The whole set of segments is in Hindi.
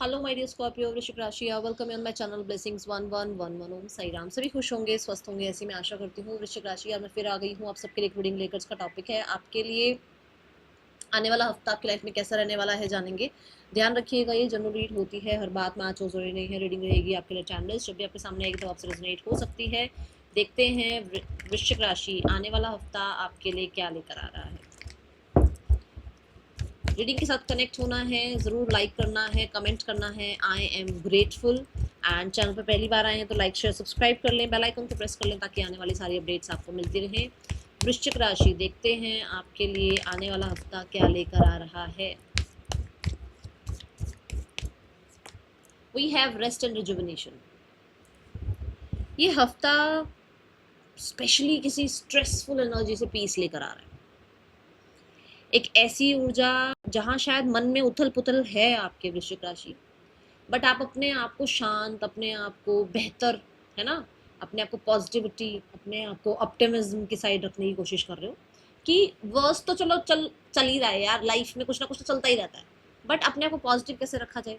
हेलो माय डियर स्कॉर्पियो वृश्चिक राशि, welcome on my channel blessings 1111। ओम साई राम। सभी खुश होंगे, स्वस्थ होंगे, ऐसी मैं आशा करती हूँ। वृश्चिक राशि, मैं फिर आ गई हूँ आप सबके लिए रीडिंग लेकर। इसका टॉपिक है आपके लिए आने वाला हफ्ता आपकी लाइफ में कैसा रहने वाला है, जानेंगे। ध्यान रखिएगा, ये जनरल रीड होती है, हर बात में आज जरूरी नहीं है। रीडिंग रहेगी आपके लिए टाइमलेस, जब भी आपके सामने आएगी तो आपसे रेजोनेट हो सकती है। देखते हैं वृश्चिक राशि आने वाला हफ्ता आपके लिए क्या लेकर आ रहा है। रीडिंग के साथ कनेक्ट होना है, ज़रूर लाइक करना है, कमेंट करना है। I am grateful. And channel पर पहली बार आए हैं तो लाइक शेयर सब्सक्राइब कर लें, बेल आइकन को प्रेस कर लें ताकि आने वाली सारी अपडेट्स आपको मिलती रहें। वृश्चिक राशि, देखते हैं आपके लिए आने वाला हफ्ता क्या लेकर आ रहा है। We have rest and rejuvenation. ये हफ्ता स्पेशली किसी स्ट्रेसफुल एनर्जी से पीस लेकर आ रहा है। एक ऐसी ऊर्जा जहां शायद मन में उथल पुथल है आपके वृश्चिक राशि, बट आप अपने आप को शांत, अपने आप को बेहतर, है ना, अपने आप को पॉजिटिविटी, अपने आप को ऑप्टिमिज्म की साइड रखने की कोशिश कर रहे हो कि वर्स तो चलो चल ही रहा है यार, लाइफ में कुछ ना कुछ तो चलता ही रहता है, बट अपने आप को पॉजिटिव कैसे रखा जाए,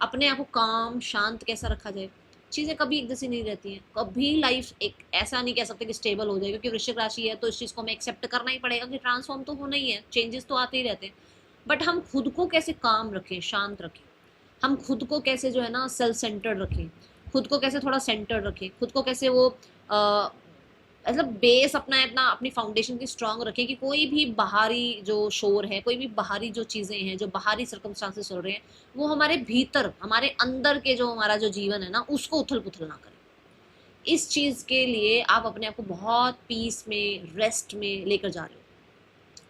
अपने आप को काम शांत कैसा रखा जाए। चीज़ें कभी एक जैसी नहीं रहती हैं, कभी लाइफ एक ऐसा नहीं कह सकते कि स्टेबल हो जाए, क्योंकि वृश्चिक राशि है तो इस चीज़ को हमें एक्सेप्ट करना ही पड़ेगा कि ट्रांसफॉर्म तो होना ही है, चेंजेस तो आते ही रहते हैं। बट हम खुद को कैसे काम रखें, शांत रखें, हम खुद को कैसे जो है ना सेल्फ सेंटर्ड रखें, खुद को कैसे थोड़ा सेंटर्ड रखें, खुद को कैसे वो मतलब बेस अपना अपना अपनी फाउंडेशन की स्ट्रांग रखें कि कोई भी बाहरी जो शोर है, कोई भी बाहरी जो चीज़ें हैं, जो बाहरी सर्कमस्टांसेस चल रहे हैं, वो हमारे भीतर, हमारे अंदर के जो हमारा जो जीवन है ना, उसको उथल पुथल ना करें। इस चीज़ के लिए आप अपने आप को बहुत पीस में, रेस्ट में लेकर जा रहे हो।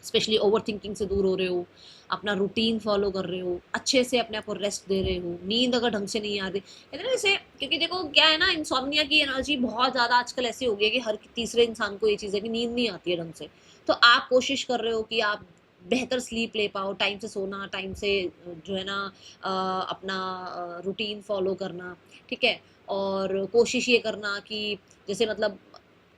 स्पेशली ओवर थिंकिंग से दूर हो रहे हो, अपना रूटीन फॉलो कर रहे हो, अच्छे से अपने आप को रेस्ट दे रहे हो, नींद अगर ढंग से नहीं आती इतना जैसे, क्योंकि देखो क्या है ना, इंसोम्निया की एनर्जी बहुत ज़्यादा आजकल ऐसी हो गई है कि हर तीसरे इंसान को ये चीज़ है कि नींद नहीं आती है ढंग से। तो आप कोशिश कर रहे हो कि आप बेहतर स्लीप ले पाओ, टाइम से सोना, टाइम से जो है ना अपना रूटीन फॉलो करना, ठीक है। और कोशिश ये करना कि जैसे मतलब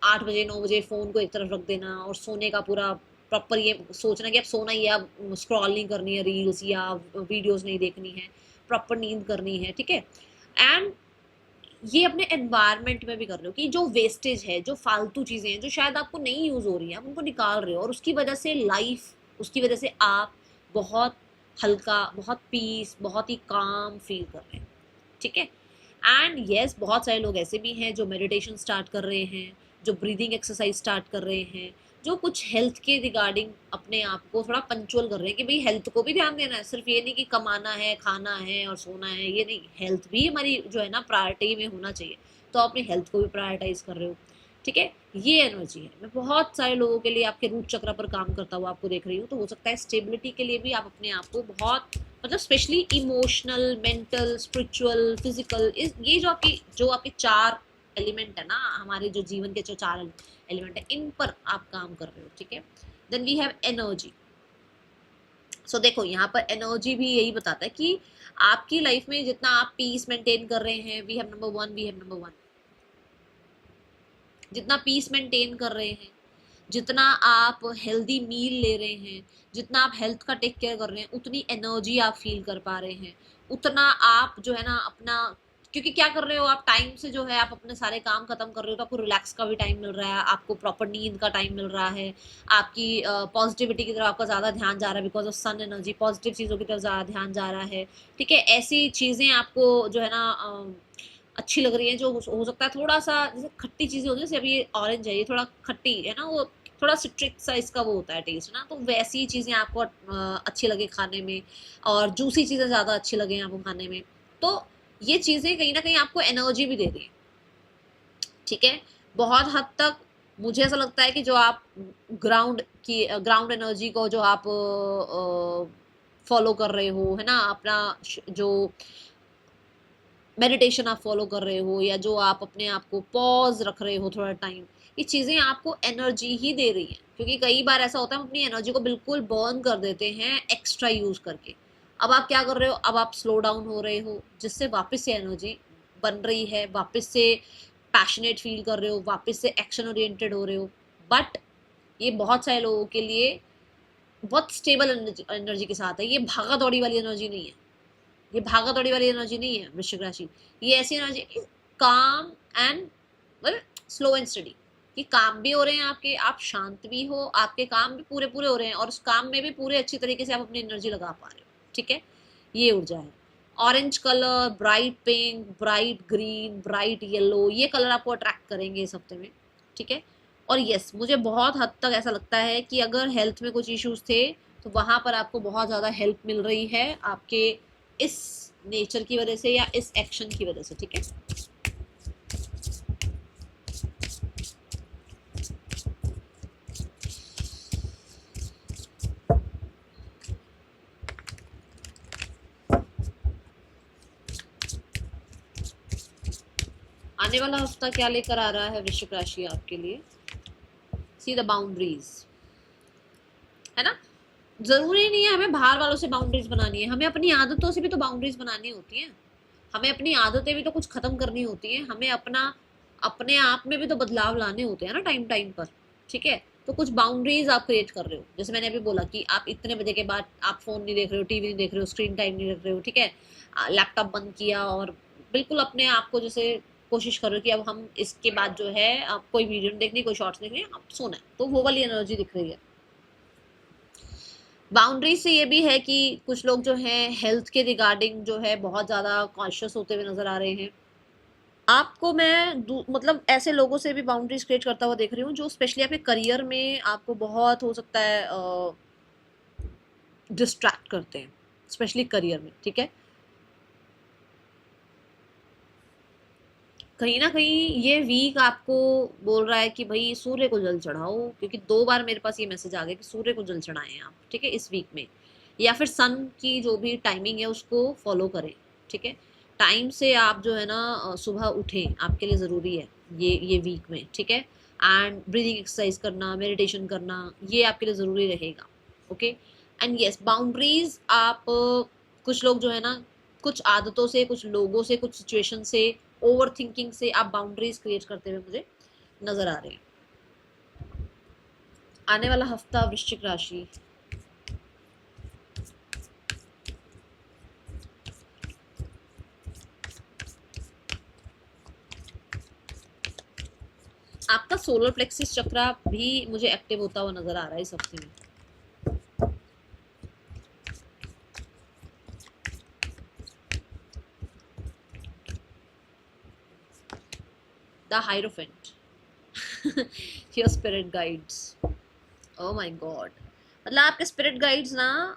8 बजे 9 बजे फ़ोन को एक तरफ रख देना और सोने का पूरा प्रॉपर ये सोचना कि अब सोना ही है, अब स्क्रॉल नहीं करनी है, रील्स या वीडियोस नहीं देखनी है, प्रॉपर नींद करनी है, ठीक है। एंड ये अपने एनवायरनमेंट में भी कर रहे हो कि जो वेस्टेज है, जो फालतू चीज़ें हैं जो शायद आपको नहीं यूज़ हो रही हैं, आप उनको निकाल रहे हो, और उसकी वजह से लाइफ, उसकी वजह से आप बहुत हल्का, बहुत पीस, बहुत ही काम फील कर रहे हैं, ठीक है। एंड येस, बहुत सारे लोग ऐसे भी हैं जो मेडिटेशन स्टार्ट कर रहे हैं, जो ब्रीदिंग एक्सरसाइज स्टार्ट कर रहे हैं, जो कुछ हेल्थ के रिगार्डिंग अपने आप को थोड़ा पंचुअल कर रहे हैं कि भाई हेल्थ को भी ध्यान देना है, सिर्फ ये नहीं कि कमाना है, खाना है और सोना है, ये नहीं, हेल्थ भी हमारी जो है ना प्रायोरिटी में होना चाहिए। तो आप अपनी हेल्थ को भी प्रायोरिटाइज कर रहे हो, ठीक है। ये एनर्जी है। मैं बहुत सारे लोगों के लिए आपके रूट चक्र पर काम करता हुआ आपको देख रही हूँ, तो हो सकता है स्टेबिलिटी के लिए भी आप अपने आप को बहुत, मतलब specially emotional, mental, spiritual, physical, इस ये जो आपके 4 एलिमेंट है ना, हमारे जो जीवन के जो 4 एलिमेंट है, इन पर आप काम कर रहे हो, ठीक है। Then we have energy. So देखो यहाँ पर एनर्जी भी यही बताता है कि आपकी लाइफ में जितना आप पीस मेंटेन कर रहे हैं, we have number 1, we have number 1, जितना पीस मेंटेन कर रहे हैं, जितना आप हेल्दी मील ले रहे हैं, जितना आप हेल्थ का टेक केयर कर रहे हैं, उतनी एनर्जी आप फील कर पा रहे हैं, उतना आप जो है ना अपना, क्योंकि क्या कर रहे हो आप, टाइम से जो है आप अपने सारे काम खत्म कर रहे हो, तो आपको रिलैक्स का भी टाइम मिल रहा है, आपको प्रॉपर नींद का टाइम मिल रहा है, आपकी पॉजिटिविटी की तरफ आपका ज़्यादा ध्यान जा रहा है, because of sun energy, positive चीज़ों की तरफ ज़्यादा ध्यान जा रहा है, ठीक है। ऐसी चीज़ें आपको जो है ना अच्छी लग रही है, जो हो सकता है थोड़ा सा, जैसे खट्टी चीज़ें होती है, जैसे अभी ये ऑरेंज है, ये थोड़ा खट्टी है ना, वो थोड़ा सिट्रिक सा इसका वो होता है टेस्ट ना, तो वैसी चीज़ें आपको अच्छी लगे खाने में, और जूसी चीज़ें ज़्यादा अच्छी लगे आपको खाने में, तो ये चीज़ें कहीं ना कहीं आपको एनर्जी भी दे रही है, ठीक है। बहुत हद तक मुझे ऐसा लगता है कि जो आप ग्राउंड एनर्जी को जो आप फॉलो कर रहे हो, है ना, अपना जो मेडिटेशन आप फॉलो कर रहे हो, या जो आप अपने आप को पॉज रख रहे हो थोड़ा टाइम, ये चीज़ें आपको एनर्जी ही दे रही हैं, क्योंकि कई बार ऐसा होता है हम अपनी एनर्जी को बिल्कुल बर्न कर देते हैं एक्स्ट्रा यूज़ करके। अब आप क्या कर रहे हो, अब आप स्लो डाउन हो रहे हो, जिससे वापस से एनर्जी बन रही है, वापस से पैशनेट फील कर रहे हो, वापस से एक्शन ओरिएंटेड हो रहे हो। बट ये बहुत सारे लोगों के लिए बहुत स्टेबल एनर्जी के साथ है, ये भागा दौड़ी वाली एनर्जी नहीं है, ये भागा दौड़ी वाली एनर्जी नहीं है वृश्चिक राशि। ये ऐसी एनर्जी काम and well slow and study, कि काम भी हो रहे हैं आपके, आप शांत भी हो, आपके काम भी पूरे पूरे हो रहे हैं और उस काम में भी पूरे अच्छी तरीके से आप अपनी एनर्जी लगा पा रहे हो। ठीक है, ये ऊर्जा है। Orange colour, bright pink, bright green, bright yellow, ये कलर आपको अट्रैक्ट करेंगे इस हफ्ते में। ठीक है, और यस मुझे बहुत हद तक ऐसा लगता है कि अगर हेल्थ में कुछ इश्यूज थे तो वहां पर आपको बहुत ज़्यादा हेल्प मिल रही है आपके इस नेचर की वजह से या इस एक्शन की वजह से। ठीक है, आने वाला हफ्ता क्या लेकर आ रहा है वृश्चिक राशि आपके लिए? सी द बाउंड्रीज, है ना। जरूरी नहीं है हमें बाहर वालों से बाउंड्रीज बनानी है, हमें अपनी आदतों से भी तो बाउंड्रीज बनानी होती है। हमें अपनी आदतें भी तो कुछ खत्म करनी होती हैं, हमें अपना अपने आप में भी तो बदलाव लाने होते हैं ना टाइम टाइम पर। ठीक है, तो कुछ बाउंड्रीज आप क्रिएट कर रहे हो, जैसे मैंने अभी बोला कि आप इतने बजे के बाद आप फोन नहीं देख रहे हो, टीवी नहीं देख रहे हो, स्क्रीन टाइम नहीं रख रहे हो। ठीक है, लैपटॉप बंद किया और बिल्कुल अपने आप को जैसे कोशिश कर रहे हो कि अब हम इसके बाद जो है आप कोई वीडियो नहीं देखनी, कोई शॉर्ट्स देखनी, आप सोना है, तो वो वाली एनर्जी दिख रही है। बाउंड्री से ये भी है कि कुछ लोग जो है हेल्थ के रिगार्डिंग जो है बहुत ज़्यादा कॉन्शियस होते हुए नजर आ रहे हैं। आपको मैं मतलब ऐसे लोगों से भी बाउंड्रीज क्रिएट करता हुआ देख रही हूँ जो स्पेशली आपके करियर में आपको बहुत हो सकता है डिस्ट्रैक्ट करते हैं, स्पेशली करियर में। ठीक है, कहीं ना कहीं ये वीक आपको बोल रहा है कि भाई सूर्य को जल चढ़ाओ, क्योंकि 2 बार मेरे पास ये मैसेज आ गया कि सूर्य को जल चढ़ाएं आप। ठीक है, इस वीक में, या फिर सन की जो भी टाइमिंग है उसको फॉलो करें। ठीक है, टाइम से आप जो है ना सुबह उठें, आपके लिए ज़रूरी है ये वीक में। ठीक है, एंड ब्रीदिंग एक्सरसाइज करना, मेडिटेशन करना, ये आपके लिए ज़रूरी रहेगा। ओके, एंड यस बाउंड्रीज आप कुछ लोग जो है ना कुछ आदतों से, कुछ लोगों से, कुछ सिचुएशन से, ओवर थिंकिंग से आप बाउंड्रीज क्रिएट करते हुए मुझे नजर आ रहे हैं। आने वाला हफ्ता वृश्चिक राशि, आपका सोलर प्लेक्सिस चक्र भी मुझे एक्टिव होता हुआ नजर आ रहा है इस हफ्ते में। The hierophant, your spirit guides, oh my God, मतलब आपके स्पिरिट गाइड्स ना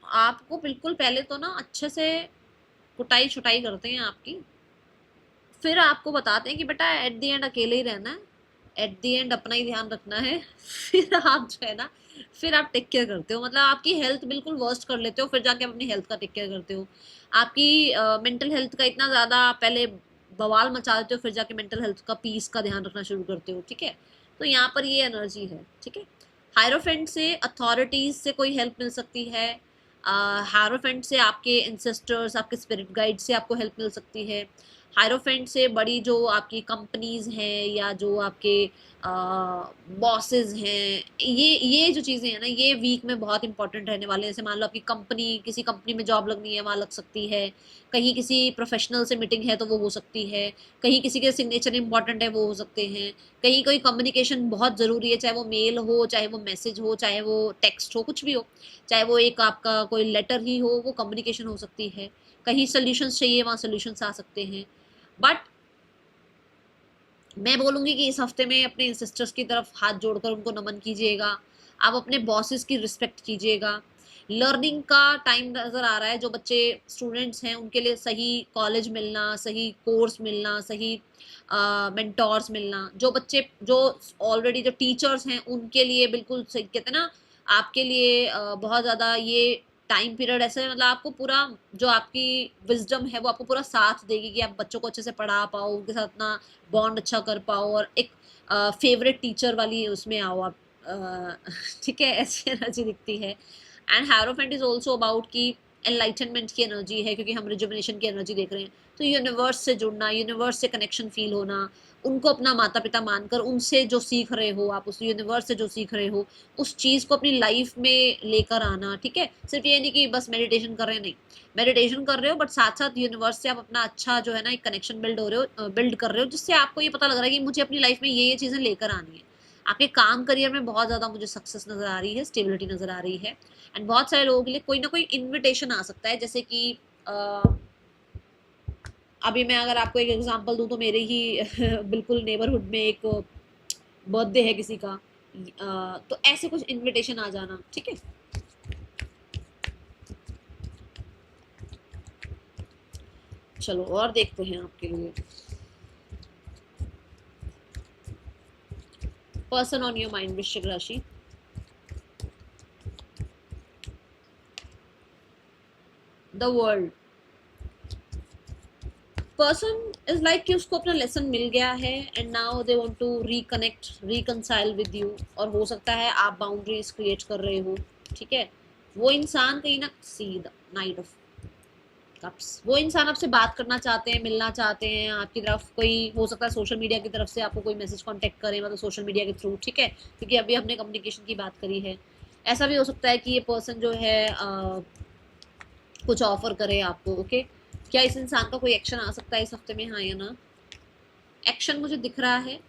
आपको बिल्कुल पहले तो ना अच्छे से कुटाई छुटाई करते हैं आपकी, फिर आपको बताते हैं कि बेटा एट दी एंड अकेले ही रहना है, एट दी एंड अपना ही ध्यान रखना है। फिर आप जो है ना फिर आप टेक केयर करते हो, मतलब आपकी हेल्थ बिल्कुल वर्स्ट कर लेते हो, फिर जाके अपनी हेल्थ का टेक केयर करते हो। आपकी मेंटल हेल्थ का इतना ज़्यादा पहले बवाल मचा देते हो, फिर जाके मेंटल हेल्थ का पीस का ध्यान रखना शुरू करते हो। ठीक है, तो यहाँ पर ये एनर्जी है। ठीक है, हायरोफेंट से अथॉरिटीज से कोई हेल्प मिल सकती है, हायरोफेंट से आपके इंसेस्टर्स, आपके स्पिरिट गाइड से आपको हेल्प मिल सकती है, हायरोफेंट से बड़ी जो आपकी कंपनीज हैं या जो आपके बॉसेस हैं, ये जो चीज़ें हैं ना ये वीक में बहुत इंपॉर्टेंट रहने वाले हैं। जैसे मान लो आपकी कंपनी, किसी कंपनी में जॉब लगनी है, वहाँ लग सकती है, कहीं किसी प्रोफेशनल से मीटिंग है तो वो हो सकती है, कहीं किसी के सिग्नेचर इंपॉर्टेंट है वो हो सकते हैं, कहीं कोई कम्युनिकेशन बहुत ज़रूरी है, चाहे वो मेल हो, चाहे वो मैसेज हो, चाहे वो टेक्स्ट हो, कुछ भी हो, चाहे वो एक आपका कोई लेटर ही हो, वो कम्युनिकेशन हो सकती है, कहीं सोल्यूशंस चाहिए वहाँ सोल्यूशंस आ सकते हैं। बट मैं बोलूँगी कि इस हफ्ते में अपने सिस्टर्स की तरफ हाथ जोड़कर उनको नमन कीजिएगा, आप अपने बॉसेस की रिस्पेक्ट कीजिएगा। लर्निंग का टाइम नज़र आ रहा है, जो बच्चे स्टूडेंट्स हैं उनके लिए सही कॉलेज मिलना, सही कोर्स मिलना, सही मेंटोर्स मिलना, जो बच्चे जो ऑलरेडी जो टीचर्स हैं उनके लिए बिल्कुल सही, कहते हैं ना आपके लिए बहुत ज़्यादा ये टाइम पीरियड ऐसे, मतलब आपको पूरा जो आपकी विजडम है वो आपको पूरा साथ देगी कि आप बच्चों को अच्छे से पढ़ा पाओ, उनके साथ अपना बॉन्ड अच्छा कर पाओ और एक फेवरेट टीचर वाली उसमें आओ आप। ठीक है, ऐसी एनर्जी दिखती है। And hierophant is also about की एनलाइटनमेंट की एनर्जी है, क्योंकि हम रिजुविनेशन की एनर्जी देख रहे हैं, तो यूनिवर्स से जुड़ना, यूनिवर्स से कनेक्शन फील होना, उनको अपना माता पिता मानकर उनसे जो सीख रहे हो आप, उस यूनिवर्स से जो सीख रहे हो उस चीज़ को अपनी लाइफ में लेकर आना, ठीक है। सिर्फ ये नहीं कि बस मेडिटेशन कर रहे हैं, नहीं, मेडिटेशन कर रहे हो बट साथ साथ यूनिवर्स से आप अपना अच्छा जो है ना एक कनेक्शन बिल्ड कर रहे हो, जिससे आपको ये पता लग रहा है कि मुझे अपनी लाइफ में ये चीज़ें लेकर आनी है। आपके काम करियर में बहुत ज़्यादा मुझे सक्सेस नज़र आ रही है, स्टेबिलिटी नज़र आ रही है। एंड बहुत सारे लोगों के लिए कोई ना कोई इन्विटेशन आ सकता है, जैसे कि अभी मैं अगर आपको एक एग्जांपल दूं तो मेरे ही बिल्कुल नेबरहुड में एक बर्थडे है किसी का, तो ऐसे कुछ इनविटेशन आ जाना, ठीक है। चलो और देखते हैं आपके लिए पर्सन ऑन योर माइंड, वृश्चिक राशि। The world person is like कि उसको अपना लेसन मिल गया है and now they want to reconnect reconcile with you, और हो सकता है आप बाउंड्रीज क्रिएट कर रहे हो, ठीक है। वो इंसान कहीं ना see the night of cups, वो इंसान आपसे बात करना चाहते हैं, मिलना चाहते हैं आपकी तरफ, कोई हो सकता है सोशल मीडिया की तरफ से आपको कोई मैसेज कांटेक्ट करे, मतलब सोशल मीडिया के थ्रू, ठीक है, क्योंकि अभी हमने कम्युनिकेशन की बात करी है। ऐसा भी हो सकता है कि ये पर्सन जो है कुछ ऑफर करे आपको, ओके। क्या इस इंसान का कोई एक्शन आ सकता है इस हफ्ते में, हाँ या ना? एक्शन मुझे दिख रहा है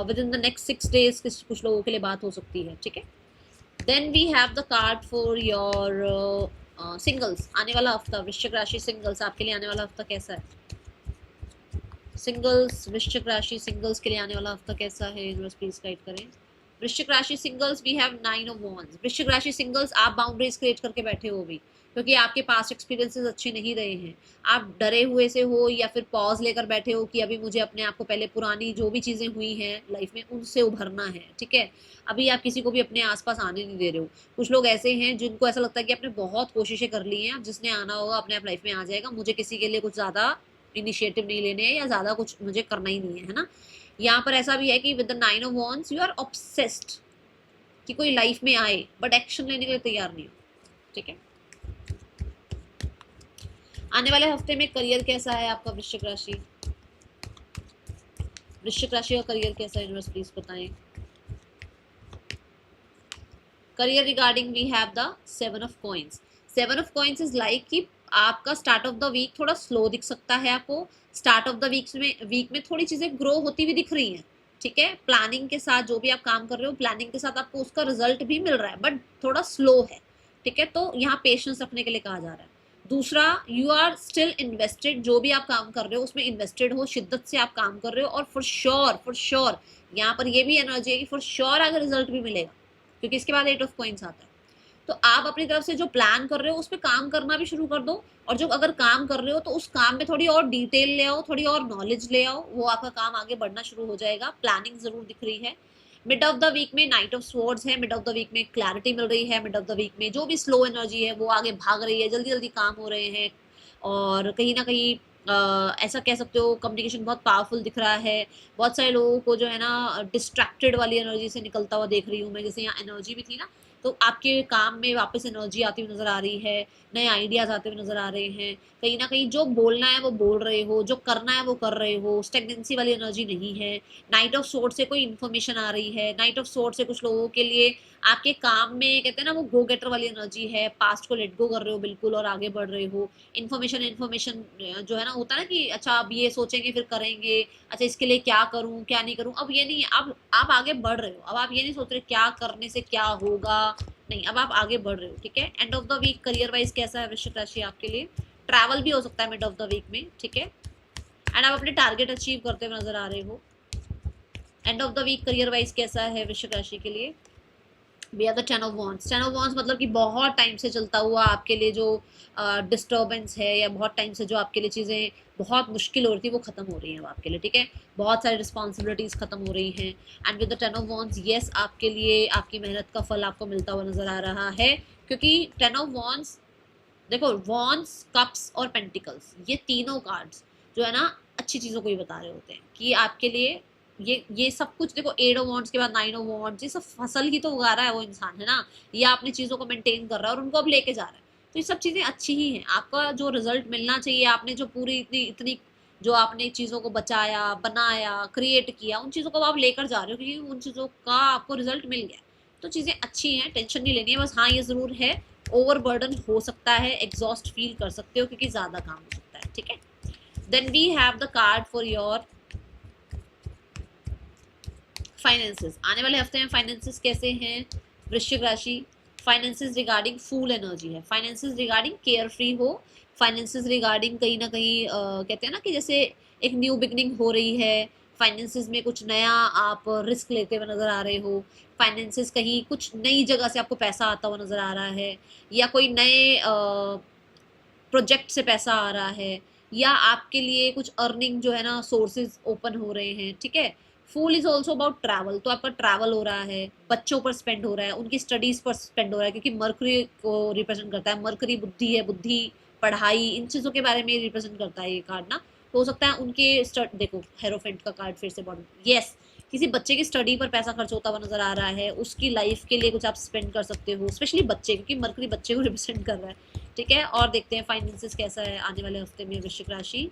with in the next 6 days कुछ लोगों के लिए बात हो सकती है, ठीक है। Then we have the card for your singles. आने वाला हफ्ता वृश्चिक राशि सिंगल्स, आपके लिए आने वाला हफ्ता कैसा है? सिंगल्स, वृश्चिक राशि सिंगल्स के लिए आने वाला हफ्ता कैसा है, यूनिवर्स प्लीज गाइड करें। वृश्चिक राशि singles we have 9 of Wands। वृश्चिक राशि सिंगल्स, आप बाउंड्रीज क्रिएट करके बैठे हो अभी, क्योंकि आपके पास्ट एक्सपीरियंसेस अच्छे नहीं रहे हैं। आप डरे हुए से हो या फिर पॉज लेकर बैठे हो कि अभी मुझे अपने आप को पहले पुरानी जो भी चीज़ें हुई हैं लाइफ में उनसे उभरना है, ठीक है। अभी आप किसी को भी अपने आसपास आने नहीं दे रहे हो। कुछ लोग ऐसे हैं जिनको ऐसा लगता है कि आपने बहुत कोशिशें कर ली हैं, जिसने आना होगा अपने आप लाइफ में आ जाएगा, मुझे किसी के लिए कुछ ज़्यादा इनिशिएटिव नहीं लेने हैं या ज़्यादा कुछ मुझे करना ही नहीं है ना। यहाँ पर ऐसा भी है कि with the 9 of Wands you are obsessed कि कोई लाइफ में आए बट एक्शन लेने के लिए तैयार नहीं हो, ठीक है। आने वाले हफ्ते में करियर कैसा है आपका वृश्चिक राशि? वृश्चिक राशि का करियर कैसा है, यूनिवर्स प्लीज बताएं। Career regarding we have the 7 of Coins। 7 of Coins is like कि आपका स्टार्ट ऑफ द वीक थोड़ा स्लो दिख सकता है आपको। स्टार्ट ऑफ द वीक में थोड़ी चीजें ग्रो होती हुई दिख रही हैं, ठीक है। प्लानिंग के साथ जो भी आप काम कर रहे हो, प्लानिंग के साथ आपको उसका रिजल्ट भी मिल रहा है बट थोड़ा स्लो है, ठीक है। तो यहाँ पेशेंस रखने के लिए कहा जा रहा है। दूसरा, यू आर स्टिल इन्वेस्टेड, जो भी आप काम कर रहे हो उसमें इन्वेस्टेड हो, शिद्दत से आप काम कर रहे हो, और फॉर श्योर यहाँ पर ये भी एनर्जी है कि फॉर श्योर आगे रिजल्ट भी मिलेगा, क्योंकि इसके बाद 8 of Coins आता है। तो आप अपनी तरफ से जो प्लान कर रहे हो उस पर काम करना भी शुरू कर दो, और जो अगर काम कर रहे हो तो उस काम में थोड़ी और डिटेल ले आओ, थोड़ी और नॉलेज ले आओ, वो आपका काम आगे बढ़ना शुरू हो जाएगा। प्लानिंग जरूर दिख रही है। मिड ऑफ द वीक में नाइट ऑफ स्वॉर्ड्स है, मिड ऑफ द वीक में क्लैरिटी मिल रही है, मिड ऑफ द वीक में जो भी स्लो एनर्जी है वो आगे भाग रही है, जल्दी जल्दी काम हो रहे हैं, और कहीं ना कहीं ऐसा कह सकते हो कम्युनिकेशन बहुत पावरफुल दिख रहा है। बहुत सारे लोगों को जो है ना डिस्ट्रैक्टेड वाली एनर्जी से निकलता हुआ देख रही हूँ मैं, जैसे यहाँ एनर्जी भी थी ना, तो आपके काम में वापस एनर्जी आती हुई नजर आ रही है, नए आइडियाज आते हुए नजर आ रहे हैं। कहीं ना कहीं जो बोलना है वो बोल रहे हो, जो करना है वो कर रहे हो, स्टेगनेंसी वाली एनर्जी नहीं है। नाइट ऑफ सोर्ड से कोई इन्फॉर्मेशन आ रही है, नाइट ऑफ सोर्ड से कुछ लोगों के लिए आपके काम में कहते हैं ना वो गो गेटर वाली एनर्जी है, पास्ट को लेट गो कर रहे हो बिल्कुल और आगे बढ़ रहे हो। इन्फॉर्मेशन जो है ना होता है ना कि अच्छा अब ये सोचेंगे फिर करेंगे, अच्छा इसके लिए क्या करूं क्या नहीं करूं, अब ये नहीं है, अब आप आगे बढ़ रहे हो, अब आप ये नहीं सोच रहे क्या करने से क्या होगा, नहीं, अब आप आगे बढ़ रहे हो, ठीक है। End of the week career wise कैसा है वृश्चिक राशि आपके लिए? ट्रैवल भी हो सकता है मिड ऑफ द वीक में, ठीक है। एंड आप अपने टारगेट अचीव करते हुए नजर आ रहे हो। End of the week career wise कैसा है वृश्चिक राशि के लिए? We are the 10 of Wands। 10 of Wands मतलब कि बहुत टाइम से चलता हुआ आपके लिए जो डिस्टर्बेंस है, या बहुत टाइम से जो आपके लिए चीज़ें बहुत मुश्किल हो रही थी वो खत्म हो रही हैं आपके लिए, ठीक है। बहुत सारी रिस्पॉन्सिबिलिटीज खत्म हो रही हैं। And with the 10 of Wands yes, आपके लिए आपकी मेहनत का फल आपको मिलता हुआ नजर आ रहा है, क्योंकि 10 of Wands देखो, वॉन्स, कप्स और पेंटिकल्स, ये तीनों कार्ड्स जो है ना अच्छी चीज़ों को ही बता रहे होते हैं कि आपके लिए ये सब कुछ। देखो 8 of Wands के बाद 9 of Wands, ये सब फसल ही तो उगा रहा है वो इंसान, है ना, या अपनी चीज़ों को मेंटेन कर रहा है और उनको अब लेके जा रहा है। तो ये सब चीज़ें अच्छी ही हैं, आपका जो रिजल्ट मिलना चाहिए, आपने जो पूरी इतनी इतनी जो आपने चीज़ों को बचाया, बनाया, क्रिएट किया, उन चीज़ों को आप लेकर जा रहे हो क्योंकि उन चीज़ों का आपको रिजल्ट मिल गया। तो चीज़ें अच्छी हैं, टेंशन नहीं लेनी है। बस हाँ ये ज़रूर है, ओवरबर्डन हो सकता है, एग्जॉस्ट फील कर सकते हो क्योंकि ज़्यादा काम हो सकता है। ठीक है, then we have the card for your finances. आने वाले हफ्ते में फाइनेंसेस कैसे हैं वृश्चिक राशि? फाइनेंसेस रिगार्डिंग फूल एनर्जी है, फाइनेंसेस रिगार्डिंग केयर फ्री हो, फाइनेंसेस रिगार्डिंग कहीं ना कहीं कहते हैं ना कि जैसे एक न्यू बिगनिंग हो रही है, फाइनेंसेस में कुछ नया आप रिस्क लेते हुए नजर आ रहे हो, फाइनेंसेस कहीं कुछ नई जगह से आपको पैसा आता हुआ नजर आ रहा है, या कोई नए प्रोजेक्ट से पैसा आ रहा है, या आपके लिए कुछ अर्निंग जो है ना सोर्सेज ओपन हो रहे हैं। ठीक है, फूल इज ऑल्सो अबाउट ट्रैवल, तो आपका ट्रैवल हो रहा है, बच्चों पर स्पेंड हो रहा है, उनकी स्टडीज पर स्पेंड हो रहा है क्योंकि मरकरी को रिप्रेजेंट करता है। मरकरी बुद्धि है, बुद्धि, पढ़ाई, इन चीज़ों के बारे में रिप्रेजेंट करता है ये कार्ड ना। तो हो सकता है उनके देखो हेरोफेंट का कार्ड फिर से बॉटम, यस, किसी बच्चे की स्टडी पर पैसा खर्च होता हुआ नजर आ रहा है, उसकी लाइफ के लिए कुछ आप स्पेंड कर सकते हो, स्पेशली बच्चे, क्योंकि मरकरी बच्चे को रिप्रेजेंट कर रहा है। ठीक है, और देखते हैं फाइनेंसेस कैसा है आने वाले हफ्ते में वृश्चिक राशि।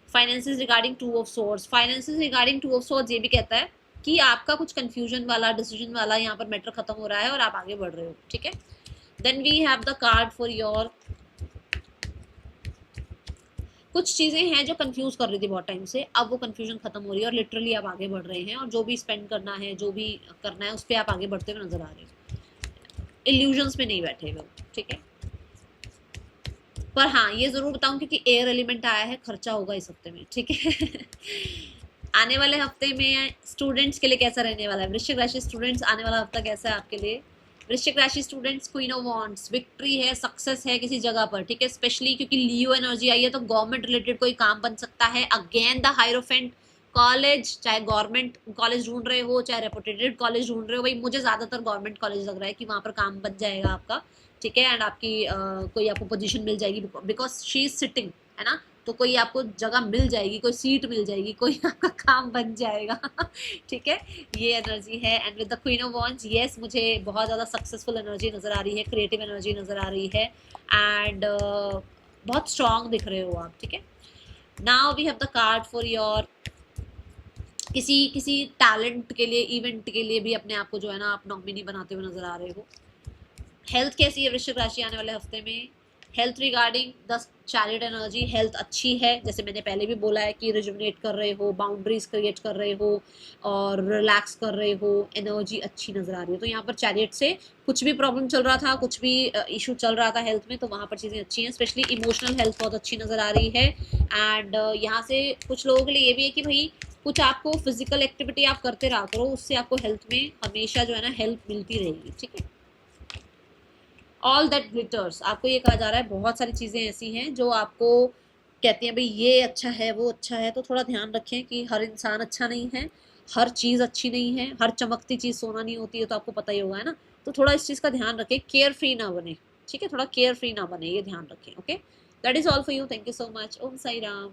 Finances regarding two of source, finances regarding two of source ये भी कहता है कि आपका कुछ कंफ्यूजन वाला, डिसीजन वाला यहाँ पर मैटर खत्म हो रहा है और आप आगे बढ़ रहे हो। ठीक है, then we have the card for your, कुछ चीजें हैं जो कंफ्यूज कर रही थी बहुत टाइम से, अब वो कंफ्यूजन खत्म हो रही है और लिटरली आप आगे बढ़ रहे हैं, और जो भी स्पेंड करना है, जो भी करना है, उस पर आप आगे बढ़ते हुए नजर आ रहे हो, इल्यूजन्स में नहीं बैठे हुए। ठीक है, पर हाँ ये जरूर बताऊं क्योंकि एयर एलिमेंट आया है, खर्चा होगा इस हफ्ते में। ठीक है आने वाले हफ्ते में स्टूडेंट्स के लिए कैसा रहने वाला है वृश्चिक राशि स्टूडेंट्स? आने वाला हफ्ता कैसा है आपके लिए वृश्चिक राशि students? Queen of wands, victory है, सक्सेस है किसी जगह पर। ठीक है, स्पेशली क्योंकि लियो एनर्जी आई है तो गवर्नमेंट रिलेटेड कोई काम बन सकता है। अगेन द हायरोफेंट, कॉलेज, चाहे गवर्नमेंट कॉलेज ढूंढ रहे हो, चाहे रेपुटेटेड कॉलेज ढूंढ रहे हो, भाई मुझे ज्यादातर गवर्नमेंट कॉलेज लग रहा है कि वहां पर काम बन जाएगा आपका। ठीक है, एंड आपकी कोई आपको पोजीशन मिल जाएगी बिकॉज शी इज सिटिंग, है ना, तो कोई आपको जगह मिल जाएगी, कोई सीट मिल जाएगी, कोई आपका काम बन जाएगा ठीक है, ये एनर्जी है। And with the queen of wands, yes, मुझे बहुत ज़्यादा सक्सेसफुल एनर्जी नज़र आ रही है, क्रिएटिव एनर्जी नज़र आ रही है, एंड बहुत स्ट्रांग दिख रहे हो आप। ठीक है, now we have the card for your, किसी किसी टैलेंट के लिए, इवेंट के लिए भी अपने आप को जो है ना आप नॉमिनी बनाते हुए नजर आ रहे हो। हेल्थ कैसी है वृश्चिक राशि आने वाले हफ्ते में? Health regarding the chariot energy, health अच्छी है, जैसे मैंने पहले भी बोला है कि रिजुविनेट कर रहे हो, बाउंड्रीज क्रिएट कर रहे हो और रिलैक्स कर रहे हो, एनर्जी अच्छी नजर आ रही है। तो यहाँ पर चैरियट से कुछ भी प्रॉब्लम चल रहा था, कुछ भी इशू चल रहा था हेल्थ में, तो वहाँ पर चीज़ें अच्छी हैं, स्पेशली इमोशनल हेल्थ बहुत अच्छी नजर आ रही है। एंड यहाँ से कुछ लोगों के लिए ये भी है कि भाई कुछ आपको फिजिकल एक्टिविटी आप करते रहा करो, उससे आपको हेल्थ में हमेशा जो है ना हेल्प मिलती रहेगी। ठीक है, ऑल दैट ग्लिटर्स, आपको ये कहा जा रहा है बहुत सारी चीज़ें ऐसी हैं जो आपको कहती हैं भाई ये अच्छा है, वो अच्छा है, तो थोड़ा ध्यान रखें कि हर इंसान अच्छा नहीं है, हर चीज़ अच्छी नहीं है, हर चमकती चीज़ सोना नहीं होती है, तो आपको पता ही होगा, है ना। तो थोड़ा इस चीज़ का ध्यान रखें, केयर फ्री ना बने। ठीक है, थोड़ा केयर फ्री ना बने, ये ध्यान रखें। Okay, that is all for you, thank you so much, Om Sai Ram.